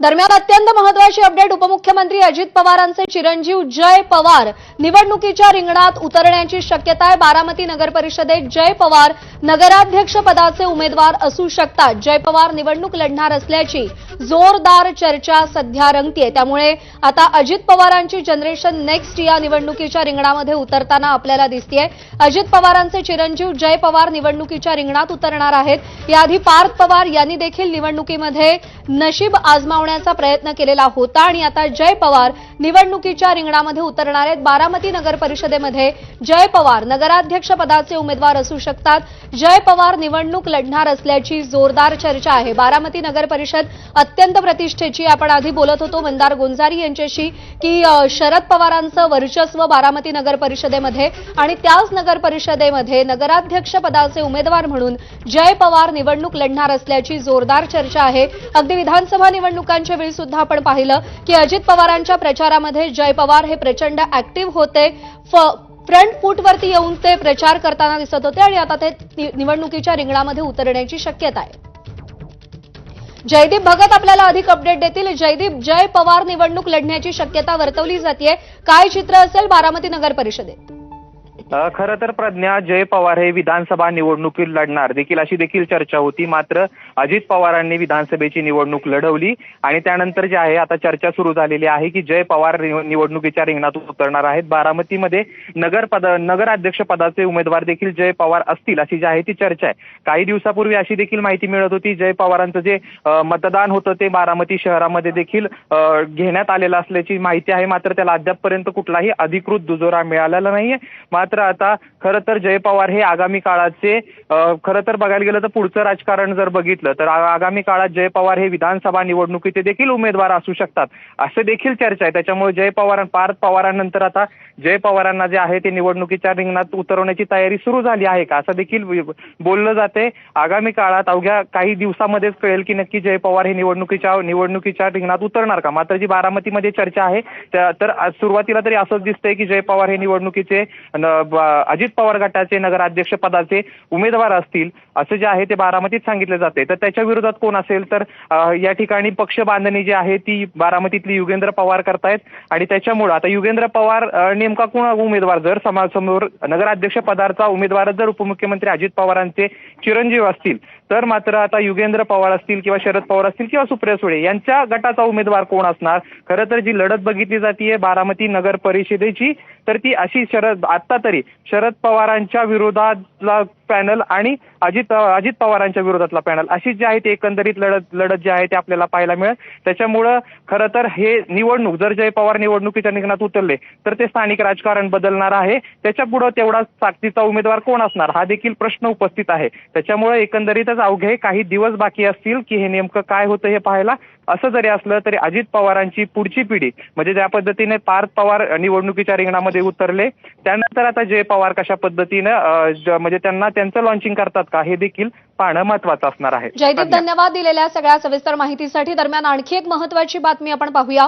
दरम्यान अत्यंत महत्त्वाची अपडेट उपमुख्यमंत्री अजित पवारांचे चिरंजीव जय पवार निवडणुकीच्या रिंगणात उतरण्याची शक्यता आहे। बारामती नगर परिषदेत जय पवार नगराध्यक्ष पदाचे उमेदवार असू शकतात। जय पवार निवडणूक लढणार असल्याची जोरदार चर्चा सध्या रंगतेय। त्यामुळे आता अजित पवारांची जनरेशन नेक्स्ट या निवडणुकीच्या रिंगणामध्ये उतरताना आपल्याला दिसतेय। अजित पवारांचे चिरंजीव जय पवार निवडणुकीच्या रिंगणात उतरणार आहेत। याआधी पार्थ पवार यांनी देखील निवडणुकीमध्ये नशीब आजमावण्याचा प्रयत्न केलेला होता आणि आता जय पवार निवडणुकीच्या रिंगणामध्ये उतरणार आहेत। बारामती नगर परिषदेमध्ये जय पवार नगराध्यक्ष पदाचे उमेदवार असू शकतात। जय पवार निवडणूक लढणार असल्याची जोरदार चर्चा आहे। बारामती नगर परिषद अत्यंत प्रतिष्ठेची। आपण आधी बोलत होतो मंदार गोंजारी यांच्याशी की शरद पवारांचं वर्चस्व बारामती नगर परिषदेमध्ये आणि त्याच नगर परिषदेमध्ये नगराध्यक्ष पदाचे उमेदवार म्हणून जय पवार निवडणूक लढणार असल्याची जोरदार चर्चा आहे। अगदी विधानसभा निवडणुकांच्या वेळी सुद्धा आपण पाहिलं की अजित पवारांच्या प्रचारामध्ये जय पवार हे प्रचंड ऍक्टिव्ह होते। फ्रंट फूटवरती येऊन ते प्रचार करताना दिसत होते आणि आता ते निवडणुकीच्या रिंगणामध्ये उतरण्याची शक्यता आहे। जयदीप भगत आपल्याला अधिक अपडेट देतील। जयदीप, जय पवार निवडणूक लढण्याची शक्यता वर्तवली जाते, काय चित्र असेल बारामती नगर परिषदेत? खरं तर प्रज्ञा, जय पवार हे विधानसभा निवडणुकीत लढणार देखील अशी देखील चर्चा होती। मात्र अजित पवारांनी विधानसभेची निवडणूक लढवली आणि त्यानंतर जे आहे आता सुरू झालेली आहे की जय पवार निवडणुकीच्या रिंगणात उतरणार आहेत। बारामतीमध्ये नगराध्यक्ष पदाचे उमेदवार देखील जय पवार असतील अशी जी आहे ती चर्चा आहे। काही दिवसापूर्वी अशी देखील माहिती मिळत होती जय पवारांचं जे मतदान होतं ते बारामती शहरामध्ये देखील घेण्यात आलेलं असल्याची माहिती आहे। मात्र त्याला अद्यापपर्यंत कुठलाही अधिकृत दुजोरा मिळालेला नाहीये। मात्र आता खरं तर जय पवार हे आगामी काळाचे खरं तर बघायला गेलं तर पुढचं राजकारण जर बघितलं तर आगामी काळात जय पवार हे विधानसभा निवडणुकीचे देखील उमेदवार असू शकतात असं देखील चर्चा आहे। त्याच्यामुळे जय पवार पार्थ पवारांनंतर आता जय पवारांना जे आहे ते निवडणुकीच्या रिंगणात उतरवण्याची तयारी सुरू झाली आहे का असं देखील बोललं जाते। आगामी काळात अवघ्या काही दिवसामध्येच कळेल की नक्की जय पवार हे निवडणुकीच्या रिंगणात उतरणार का। मात्र जी बारामतीमध्ये चर्चा आहे तर सुरुवातीला तरी असंच दिसतंय की जय पवार हे निवडणुकीचे अजित पवार गटाचे नगराध्यक्ष पदाचे उमेदवार असतील असं जे आहे ते बारामतीत सांगितले जाते। तर त्याच्या विरोधात कोण असेल तर या ठिकाणी पक्ष बांधणी जी आहे ती बारामतीतली युगेंद्र पवार करतायत आणि त्याच्यामुळे आता युगेंद्र पवार नेमका कोण उमेदवार जर समाजासमोर नगराध्यक्ष पदाचा उमेदवार जर उपमुख्यमंत्री अजित पवारांचे चिरंजीव असतील तर मात्र आता युगेंद्र पवार असतील किंवा शरद पवार असतील किंवा सुप्रिया सुळे यांच्या गटाचा उमेदवार कोण असणार। खरं तर जी लढत बघितली जाते बारामती नगर परिषदेची तर ती अशी आता तरी शरद पवारांच्या विरोधातला पॅनल आणि अजित पवारांच्या विरोधातला पॅनल अशी जी आहे ती एकंदरीत लढत जी आहे ते आपल्याला पाहायला मिळेल। त्याच्यामुळं खरं तर हे निवडणूक जर जय पवार निवडणुकीच्या रिंगणात उतरले तर ते स्थानिक राजकारण बदलणार आहे। त्याच्या पुढे तेवढा ताकदीचा उमेदवार कोण असणार हा देखील प्रश्न उपस्थित आहे। त्याच्यामुळे एकंदरीतच अवघे काही दिवस बाकी असतील की हे नेमकं काय होतं हे पाहायला। असं जरी असलं तरी अजित पवारांची पुढची पिढी म्हणजे ज्या पद्धतीने पार्थ पवार निवडणुकीच्या रिंगणामध्ये उतरले त्यानंतर आता जय पवार कशा पद्धतीनं म्हणजे त्यांचं लॉन्चिंग करतात का हे देखील पाहणं महत्त्वाचं असणार आहे। जयदीप, धन्यवाद दिलेल्या सगळ्या सविस्तर माहितीसाठी। दरम्यान आणखी एक महत्त्वाची बातमी आपण पाहूया।